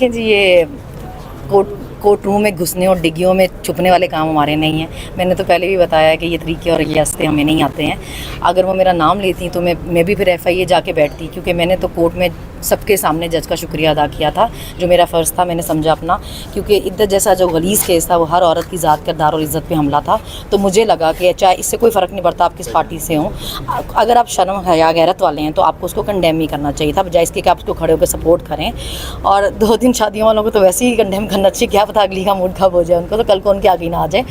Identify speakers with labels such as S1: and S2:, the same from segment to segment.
S1: جی یہ کوर्ट रूम में घुसने और डिग्गियों में छुपने वाले काम हमारे नहीं हैं। मैंने तो पहले भी बताया है कि ये तरीके और ये रास्ते हमें नहीं आते हैं। अगर वो मेरा नाम लेती तो मैं भी फिर FIA जाके बैठती, क्योंकि मैंने तो कोर्ट में सबके सामने जज का शुक्रिया अदा किया था, जो मेरा फ़र्ज़ था मैंने समझा अपना, क्योंकि इद्दत जैसा जो गलीज़ केस था वो हर औरत की ज़ात किरदार और इज़्ज़त पे हमला था। तो मुझे लगा कि चाहे इससे कोई फ़र्क नहीं पड़ता आप किस पार्टी से हों, अगर आप शर्म हया गैरत वाले हैं तो आपको उसको कंडेम ही करना चाहिए था, बजाय इसके कि आप उसको खड़े होकर सपोर्ट करें। और 2-3 शादियों वालों को तो वैसे ही कंडेम करना चाहिए, क्या पता अगली का मूड खराब हो जाए उनको, तो कल को उनके आगे ना आ जाए।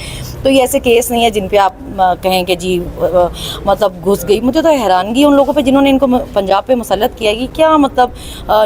S1: तो ये ऐसे केस नहीं है जिन पे आप कहें कि जी मतलब घुस गई। मुझे तो हैरानगी उन लोगों पे जिन्होंने इनको पंजाब पे मुसल्लत किया कि क्या मतलब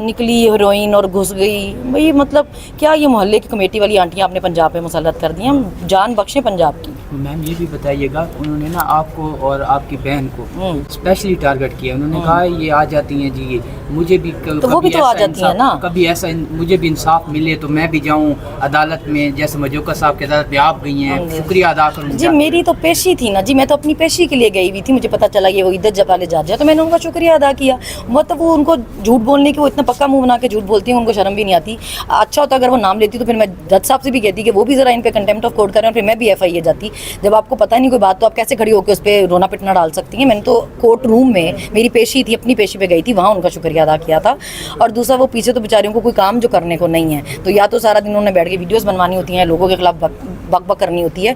S1: निकली हीरोइन और घुस गई। भाई मतलब क्या ये मोहल्ले की कमेटी वाली आंटियाँ अपने पंजाब पे मुसल्लत कर दी, हम जान बख्शें पंजाब की।
S2: मैम ये भी बताइएगा, उन्होंने ना आपको और आपकी बहन को स्पेशली टारगेट किया, उन्होंने कहा ये आ जाती हैं जी, मुझे भी
S1: तो वो भी तो आ जाती है ना,
S2: कभी ऐसा मुझे भी इंसाफ मिले तो मैं भी जाऊं अदालत में, जैसे मजूका साहब की अदालत में आप गई हैं, शुक्रिया अदा करूँ
S1: जी। मेरी तो पेशी थी ना जी, मैं तो अपनी पेशी के लिए गई हुई थी, मुझे पता चला ये वो इधर जब वाले जा तो मैंने उनका शुक्रिया अदा किया। मतलब वो उनको झूठ बोलने की, वो इतना पक्का मुंह बना के झूठ बोलती हैं, उनको शर्म भी नहीं आती। अच्छा होता अगर वो नाम लेती तो फिर मैं जज साहब से भी कहती कि वो भी ज़रा इन पे कंटेम्प्ट ऑफ कोर्ट करें, और फिर मैं भी FIA जाती। जब आपको पता नहीं कोई बात तो आप कैसे खड़ी होकर उस पर रोना पिटना डाल सकती हैं। मैंने तो कोर्ट रूम में मेरी पेशी थी, अपनी पेशी पे गई थी, वहाँ उनका शुक्रिया अदा किया था। और दूसरा वो पीछे तो बेचारियों को कोई काम जो करने को नहीं है, तो या तो सारा दिन उन्होंने बैठ के वीडियोस बनवानी होती हैं, लोगों के खिलाफ बक करनी होती है।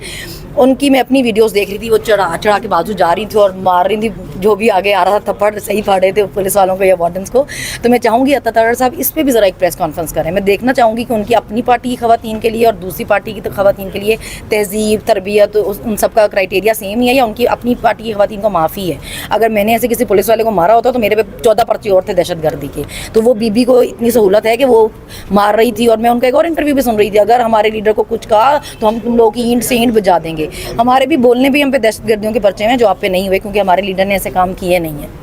S1: उनकी मैं अपनी वीडियोस देख रही थी, वो चढ़ा के बाजू जा रही थी और मार रही थी, जो भी आगे आ रहा था थप्पड़ सही फाड़े थे पुलिस वालों को या वार्डन्स को। तो मैं चाहूँगी अता तारड़ साहब इस पे भी ज़रा एक प्रेस कॉन्फ्रेंस करें। मैं देखना चाहूँगी कि उनकी अपनी पार्टी की ख़वातीन के लिए और दूसरी पार्टी की तो ख़वातीन के लिए तहज़ीब तरबियत उन सब का क्राइटेरिया सेम ही है, या उनकी अपनी पार्टी की ख़वातीन को माफ़ी है। अगर मैंने ऐसे किसी पुलिस वाले को मारा होता तो मेरे पे 14 पर्चे और थे दहशतगर्दी के। तो वो बीबी को इतनी सहूलत है कि वो मार रही थी। और मैं उनका एक और इंटरव्यू भी सुन रही थी, अगर हमारे लीडर को कुछ कहा तो हम तुम लोगों की ईंट से ईंट बजा देंगे। हमारे भी बोलने भी हम पे दहशतगर्दियों के पर्चे हैं जो आप पे नहीं हुए, क्योंकि हमारे लीडर ने ऐसे काम किए नहीं हैं।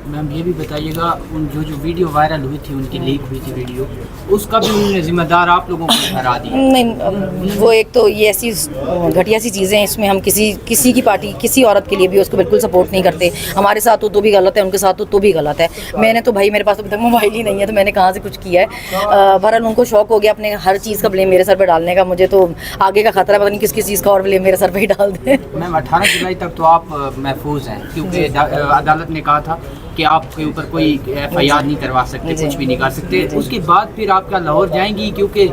S2: मैम ये भी बताइएगा, उन जो वीडियो वायरल हुई थी, उनकी लीक हुई थी वीडियो, उसका भी उन्होंने जिम्मेदार आप लोगों को ठहरा दिया?
S1: नहीं, वो एक तो ये ऐसी घटिया सी चीज़ें हैं, इसमें हम किसी की पार्टी किसी औरत के लिए भी उसको बिल्कुल सपोर्ट नहीं करते। हमारे साथ हो तो भी गलत है, उनके साथ हो तो भी गलत है। मैंने तो भाई मेरे पास अभी तक मोबाइल ही नहीं है, तो मैंने कहाँ से कुछ किया है। बहरहाल उनको शौक हो गया अपने हर चीज़ का ब्लेम मेरे सर पर डालने का। मुझे तो आगे का खतरा, पता नहीं किस चीज़ का और ब्लेम मेरे सर पर ही डाल दें।
S2: मैम 18 जुलाई तक तो आप महफूज हैं, क्योंकि अदालत ने कहा था कि आपके ऊपर कोई FIR नहीं करवा सकते, कुछ भी नहीं कर सकते। उसके बाद फिर आप क्या लाहौर जाएंगी? क्योंकि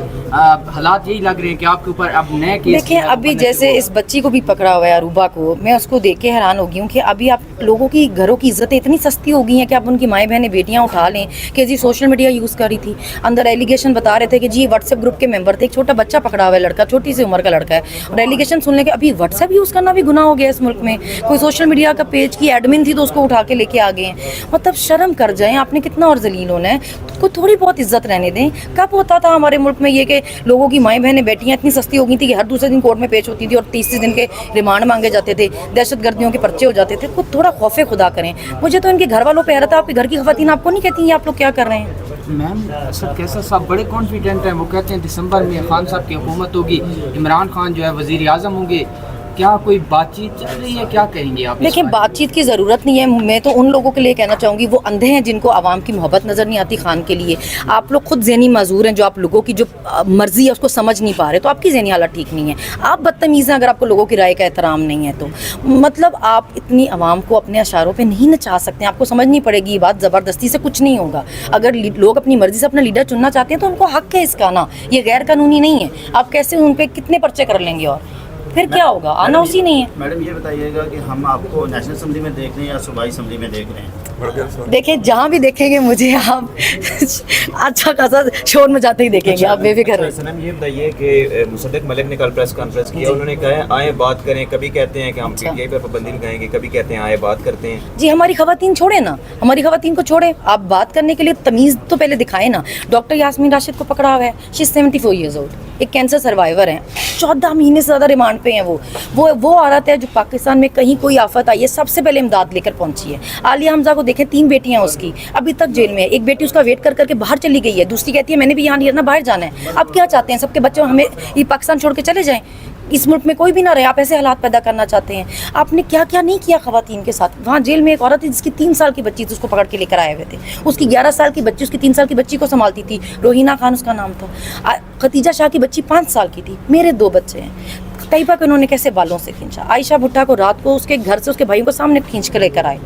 S2: हालात यही लग रहे हैं कि आपके ऊपर अब नए केस।
S1: देखिए अभी जैसे इस बच्ची को भी पकड़ा हुआ है अरूबा को, मैं उसको देख के हैरान हो गई हूँ कि अभी आप लोगों की घरों की इज्जतें इतनी सस्ती हो गई हैं कि आप उनकी माएँ बहनें बेटियाँ उठा लें कि जी सोशल मीडिया यूज़ कर रही थी। अंदर एलिगेशन बता रहे थे कि जी व्हाट्सएप ग्रुप के मेंबर थे, एक छोटा बच्चा पकड़ा हुआ है, लड़का छोटी सी उम्र का लड़का है, और एलिगेशन सुनने के अभी व्हाट्सएप यूज़ करना भी गुनाह हो गया इस मुल्क में। कोई सोशल मीडिया का पेज की एडमिन थी तो उसको उठा के लेके आ गए हैं। मतलब शर्म कर जाएं, आपने कितना और जलील होना है, को थोड़ी बहुत इज्जत रहने दें। कब होता था हमारे मुल्क में ये कि लोगों की माएँ बहनें बेटियां इतनी सस्ती हो गई थी कि हर दूसरे दिन कोर्ट में पेश होती थी और 30 दिन के रिमांड मांगे जाते थे, दहशतगर्दियों के पर्चे हो जाते थे। खुद थोड़ा खौफे खुदा करें। मुझे तो इनके घर वालों पे हैरत है, आपके घर की खवातीन आपको नहीं कहती हैं आप लोग क्या कर रहे हैं?
S2: मैम असद कैसर साहब बड़े कॉन्फिडेंट हैं, वो कहते हैं दिसंबर में खान साहब की हुकूमत होगी, इमरान खान जो है वज़ीर आज़म होंगे। क्या कोई बातचीत चल रही है, क्या कहेंगे आप?
S1: देखिए बातचीत की ज़रूरत नहीं है। मैं तो उन लोगों के लिए कहना चाहूँगी, वो अंधे हैं जिनको आवाम की मोहब्बत नज़र नहीं आती खान के लिए। आप लोग खुद ज़हनी माजूर हैं, जो आप लोगों की जो मर्ज़ी है उसको समझ नहीं पा रहे, तो आपकी ज़हनी हालत ठीक नहीं है। आप बदतमीज़ हैं अगर आपको लोगों की राय का एहतराम नहीं है तो। मतलब आप इतनी आवाम को अपने अशारों पर नहीं नचा सकते, आपको समझनी पड़ेगी ये बात। ज़बरदस्ती से कुछ नहीं होगा। अगर लोग अपनी मर्ज़ी से अपना लीडर चुनना चाहते हैं तो उनको हक़ है इसका ना, ये गैर कानूनी नहीं है। आप कैसे उन पर कितने पर्चे कर लेंगे और फिर क्या होगा? आना उसी नहीं है।
S3: मैडम ये बताइएगा कि हम आपको नेशनल असेंबली में देख रहे हैं या सूबाई असेंबली में देख रहे हैं?
S1: देखिए जहाँ भी देखेंगे मुझे आप अच्छा खासा शोर मचाते ही देखेंगे। आप बेफिक्र रहिए।
S4: सनम ये बताइए कि मुसद्दिक मलिक ने कल प्रेस कॉन्फ्रेंस किया, उन्होंने कहा आए बात करें, कभी कहते हैं कि हम PTI पर पाबंदी लगाएंगे, कभी कहते हैं आए बात करते हैं।
S1: जी हमारी खवातीन छोड़े ना, हमारी खवातीन को छोड़े। आप बात करने के लिए तमीज़ तो पहले दिखाए ना। डॉक्टर यास्मीन राशिद को पकड़ा हुआ है, शी इज़ 74 ईयर्स ओल्ड, एक कैंसर सर्वाइवर हैं, 14 महीने से ज़्यादा रिमांड पे हैं। वो औरत है जो पाकिस्तान में कहीं कोई आफत आई है सबसे पहले इमदाद लेकर पहुंची है। आलिया हमजा को देखें, 3 बेटियां उसकी, अभी तक जेल में है। एक बेटी उसका वेट कर करके बाहर चली गई है, दूसरी कहती है मैंने भी यहाँ नहीं रहना, बाहर जाना है। अब क्या चाहते हैं सबके बच्चे हमें ये पाकिस्तान छोड़ के चले जाएं? اس ملک میں کوئی بھی نہ رہے. آپ ایسے حالات پیدا کرنا چاہتے ہیں. آپ نے کیا کیا نہیں کیا خواتین کے ساتھ. وہاں جیل میں ایک عورت تھی جس کی 3 سال کی بچی تھی, اس کو پکڑ کے لے کر آئے ہوئے تھے. اس کی 11 سال کی بچی اس کی 3 سال کی بچی کو سنبھالتی تھی. روہینہ خان اس کا نام تھا. ختیجہ شاہ کی بچی 5 سال کی تھی. میرے 2 بچے ہیں. طیبہ کو انہوں نے کیسے بالوں سے کھینچا. عائشہ بھٹا کو رات کو اس کے گھر سے اس کے بھائیوں کو سامنے کھینچ کر لے کر آئے.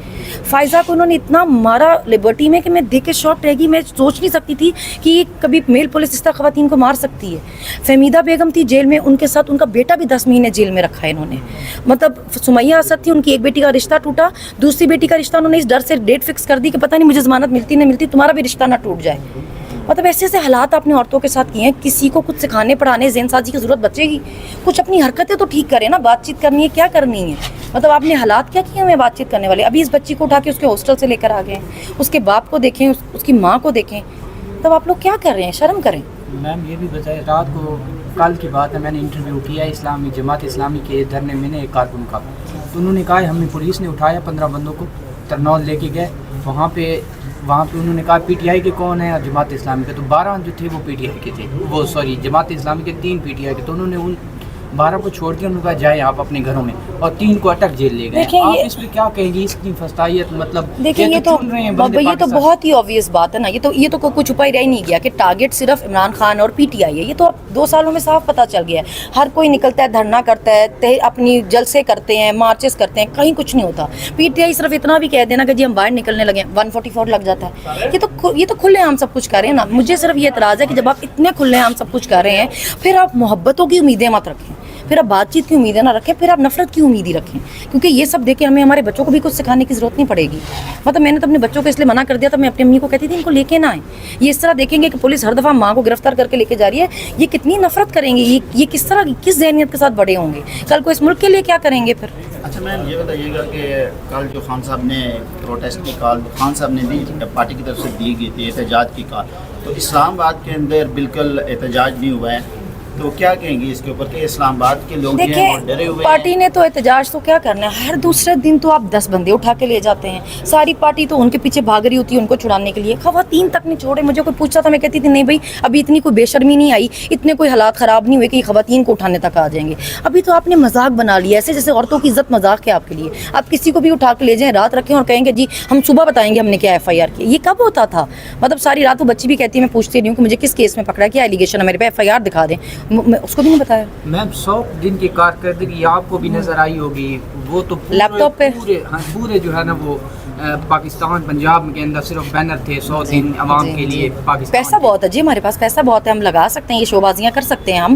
S1: فائزہ کو انہوں نے اتنا مارا لبرٹی میں کہ میں دیکھ کے شاک رہ گئی. میں سوچ نہیں سکتی تھی کہ کبھی میل پولیس اس طرح خواتین کو مار سکتی ہے. فہمیدہ بیگم تھی جیل میں, ان کے ساتھ ان کا بیٹا بھی 10 مہینے جیل میں رکھا ہے انہوں نے. مطلب سمیہ اسد تھی, ان کی ایک بیٹی کا رشتہ ٹوٹا, دوسری بیٹی کا رشتہ انہوں نے اس ڈر سے ڈیٹ فکس کر دی کہ پتہ نہیں مجھے ضمانت ملتی نہ ملتی, تمہارا بھی رشتہ نہ ٹوٹ جائے. مطلب ایسے ایسے حالات آپ نے عورتوں کے ساتھ کیے ہیں. کسی کو کچھ سکھانے پڑھانے ذہن سازی کی ضرورت بچے گی؟ کچھ اپنی حرکتیں تو ٹھیک کریں نا. بات چیت کرنی ہے, کیا کرنی ہے. مطلب آپ نے حالات کیا کیے ہمیں بات چیت کرنے والے. ابھی اس بچی کو اٹھا کے اس کے ہاسٹل سے لے کر آ گئے ہیں. اس کے باپ کو دیکھیں, اس کی ماں کو دیکھیں. تب آپ لوگ کیا کر رہے ہیں؟ شرم کریں.
S2: میم یہ بھی بتائیں, رات کو کل کی بات ہے, میں نے انٹرویو کیا اسلامی جماعت اسلامی کے دھرنے میں نے ایک کارکن کا, تو انہوں نے کہا ہمیں پولیس نے اٹھایا 15 بندوں کو ترنول لے کے گئے. وہاں پہ انہوں نے کہا پی ٹی آئی کے کون ہیں اور جماعت اسلامی کے, تو 12 جو تھے وہ پی ٹی آئی کے تھے, وہ سوری جماعت اسلامی کے 3 پی ٹی آئی کے. تو انہوں نے ان 12 کو چھوڑ کے انہوں نے کہا جائیں آپ اپنے گھروں میں, اور 3 کو اٹک جیل لے گئے. آپ اس پہ کیا کہیں گی؟ اس کی فسطائیت مطلب
S1: دیکھیں یہ تو بہت ہی آبویس بات ہے نا. یہ تو کوئی چھپا ہی رہ نہیں گیا کہ ٹارگیٹ صرف عمران خان اور پی ٹی آئی ہے. یہ تو اب 2 سالوں میں صاف پتہ چل گیا ہے. ہر کوئی نکلتا ہے, دھرنا کرتا ہے, اپنی جلسے کرتے ہیں, مارچز کرتے ہیں, کہیں کچھ نہیں ہوتا. پی ٹی آئی صرف اتنا بھی کہہ دینا کہ جی ہم باہر نکلنے لگے, 144 لگ جاتا ہے. یہ تو کھلے عام سب کچھ کر رہے ہیں نا. مجھے صرف یہ اعتراض ہے کہ جب آپ اتنے کھلے عام سب کچھ کر رہے ہیں, پھر آپ محبتوں کی امیدیں مت رکھیں, پھر آپ بات چیت کی امیدیں نہ رکھیں, پھر آپ نفرت کی امید ہی رکھیں. کیونکہ یہ سب دیکھ کے ہمیں ہمارے بچوں کو بھی کچھ سکھانے کی ضرورت نہیں پڑے گی. مطلب میں نے تو اپنے بچوں کو اس لیے منع کر دیا تھا. میں اپنی امی کو کہتی تھی ان کو لے کے نہ آئیں. یہ اس طرح دیکھیں گے کہ پولیس ہر دفعہ ماں کو گرفتار کر کے لے کے جا رہی ہے, یہ کتنی نفرت کریں گے, یہ کس طرح کس ذہنیت کے ساتھ بڑے ہوں گے, کل کو اس ملک کے لیے کیا کریں گے پھر.
S3: اچھا میم یہ بتائیے گا کہ کل جو خان صاحب نے پروٹیسٹ کی کال خان صاحب نے دی, پارٹی کی طرف سے دی گئی تھی احتجاج کی کال, تو اسلام آباد کے اندر بالکل احتجاج نہیں ہوا ہے, تو کیا کہیں گی اس کے اوپر کہ اسلام آباد کے لوگ جو ہیں وہ ڈرے ہوئے ہیں؟
S1: پارٹی نے تو احتجاج تو کیا کرنا ہے, ہر دوسرے دن تو آپ 10 بندے اٹھا کے لے جاتے ہیں. ساری پارٹی تو ان کے پیچھے بھاگ رہی ہوتی ہے ان کو چھڑانے کے لیے. خواتین تک نہیں چھوڑے. مجھے کوئی پوچھتا تھا, میں کہتی تھی نہیں بھائی ابھی اتنی کوئی بے شرمی نہیں آئی, اتنے کوئی حالات خراب نہیں ہوئے کہ خواتین کو اٹھانے تک آ جائیں گے. ابھی تو آپ نے مذاق بنا لیا ایسے جیسے عورتوں کی عزت مذاق ہے آپ کے لیے. آپ کسی کو بھی اٹھا کے لے جائیں, رات رکھیں اور کہیں گے جی ہم صبح بتائیں گے ہم نے کیا ایف آئی آر کی. یہ کب ہوتا تھا؟ مطلب ساری رات وہ بچی بھی کہتی ہے میں پوچھتی نہیں ہوں کہ مجھے کس کیس میں پکڑا, کیا ایلیگیشن ہے میرے پہ, ایف آئی آر دکھا دیں. اس کو بھی نہیں بتایا.
S2: میم 100 دن کی کارکردگی آپ کو بھی نظر آئی ہوگی. وہ تو
S1: لیپ ٹاپ پہ
S2: پورے جو ہے نا وہ پاکستان پنجاب کے اندر صرف بینر تھے 100 دن عوام کے لیے. پاکستان
S1: پیسہ بہت ہے جی, ہمارے پاس پیسہ بہت ہے, ہم لگا سکتے ہیں, یہ شوبازیاں کر سکتے ہیں ہم.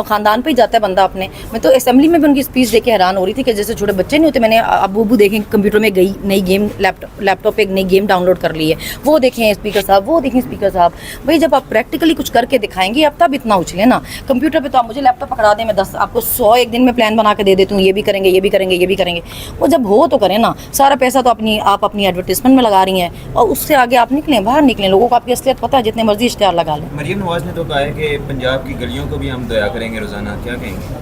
S1: خاندان پہ ہی جاتا ہے بندہ اپنے. میں تو اسمبلی میں بھی ان کی اسپیچ دیکھ کے حیران ہو رہی تھی کہ جیسے چھوٹے بچے نہیں ہوتے. میں نے ابو دیکھیں کمپیوٹر میں گئی نئی گیم, لیپ ٹاپ پہ ایک نئی گیم ڈاؤن لوڈ کر لی ہے, وہ دیکھیں اسپیکر صاحب, وہ دیکھیں اسپیکر صاحب. بھائی جب آپ پریکٹیکلی کچھ کر کے دکھائیں گے اب تب اتنا اچھلے نا. کمپیوٹر پہ تو آپ مجھے لیپ ٹاپ پکڑا دیں, میں 10 آپ کو 100 ایک دن میں پلان بنا کے دے دیتی ہوں, یہ بھی کریں گے یہ بھی کریں گے یہ بھی کریں گے. وہ جب ہو تو کریں نا. سارا پیسہ تو آپ اپنی ایڈورٹیزمنٹ میں لگا رہی ہیں, اور اس سے آگے آپ نکلیں, باہر نکلیں. لوگوں کو آپ کی اصلیت پتہ ہے, جتنے مرضی اشتہار لگا لیں.
S4: مریم نواز نے تو کہا ہے کہ پنجاب کی گلیوں کو بھی ہم دیا کریں گے روزانہ, کیا کہیں گے؟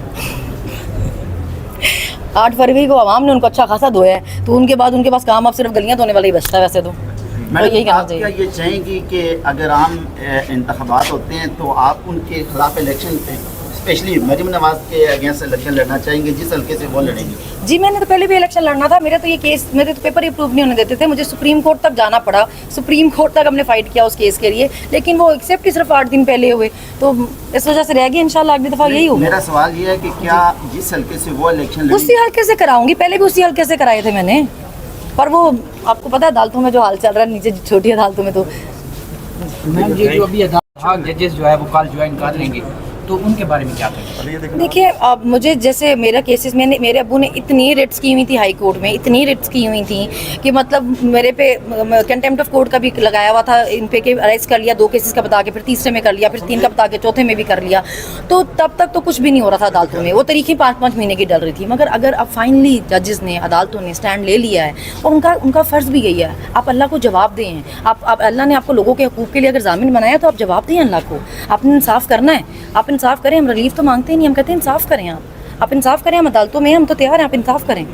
S1: 8 فروری کو عوام نے ان کو اچھا خاصا دھویا ہے, تو ان کے بعد ان کے پاس کام اب صرف گلیاں دھونے والا ہی بچتا ہے. ویسے تو یہی کہنا
S3: آپ کیا
S1: چاہیے.
S3: یہ چاہیں گی کہ اگر عام انتخابات ہوتے ہیں تو آپ ان کے خلاف الیکشن اسپیشلی مریم نواز کے اگینسٹ الیکشن لڑنا چاہیں گے جس حلقے سے وہ لڑیں گی؟
S1: جی میں نے تو پہلے بھی الیکشن لڑنا تھا. میرے تو یہ کیس, میرے تو پیپر ہی اپروو نہیں ہونے دیتے تھے. مجھے سپریم کورٹ تک جانا پڑا, سپریم کورٹ تک ہم نے فائٹ کیا اس کیس کے لیے, لیکن وہ ایکسیپٹ ہی صرف 8 دن پہلے ہوئے, تو اس وجہ سے رہ گئی. انشاءاللہ اگلی دفعہ یہی ہوگا.
S3: میرا سوال یہ ہے کہ کیا جس حلقے سے وہ الیکشن لڑیں
S1: اسی حلقے سے کراؤں گی, پہلے بھی اسی حلقے سے کرائے تھے میں نے. پر وہ آپ کو پتہ ہے عدالتوں میں جو حال چل رہا ہے نیچے چھوٹی عدالتوں میں, تو
S2: میم یہ جو ابھی ججز جو ہے وہ کل جوائن کر لیں گے, تو ان کے بارے میں کیا کہیں؟
S1: دیکھیے اب مجھے جیسے میرا کیسز میں نے, میرے ابو نے اتنی ریٹس کی ہوئی تھی ہائی کورٹ میں, اتنی ریٹس کی ہوئی تھیں کہ مطلب میرے پہ کنٹیمپٹ آف کورٹ کا بھی لگایا ہوا تھا ان پہ کہ اریسٹ کر لیا 2 کیسز کا بتا کے, پھر تیسرے میں کر لیا, پھر 3 کا بتا کے چوتھے میں بھی کر لیا. تو تب تک تو کچھ بھی نہیں ہو رہا تھا عدالتوں میں. وہ طریقے 5-5 مہینے کی ڈل رہی تھی. مگر اگر اب فائنلی ججز نے, عدالتوں نے اسٹینڈ لے لیا ہے, اور ان کا فرض بھی یہی ہے, آپ اللہ کو جواب دیں. آپ اللہ نے آپ کو لوگوں کے حقوق کے لیے اگر ضامن بنایا تو آپ جواب دیں اللہ کو. آپ نے انصاف کرنا ہے, آپ انصاف کریں. ہم ریلیف تو مانگتے نہیں, ہم کہتے ہیں انصاف کریں. آپ انصاف کریں, ہم عدالتوں میں, ہم تو تیار ہیں, آپ انصاف کریں.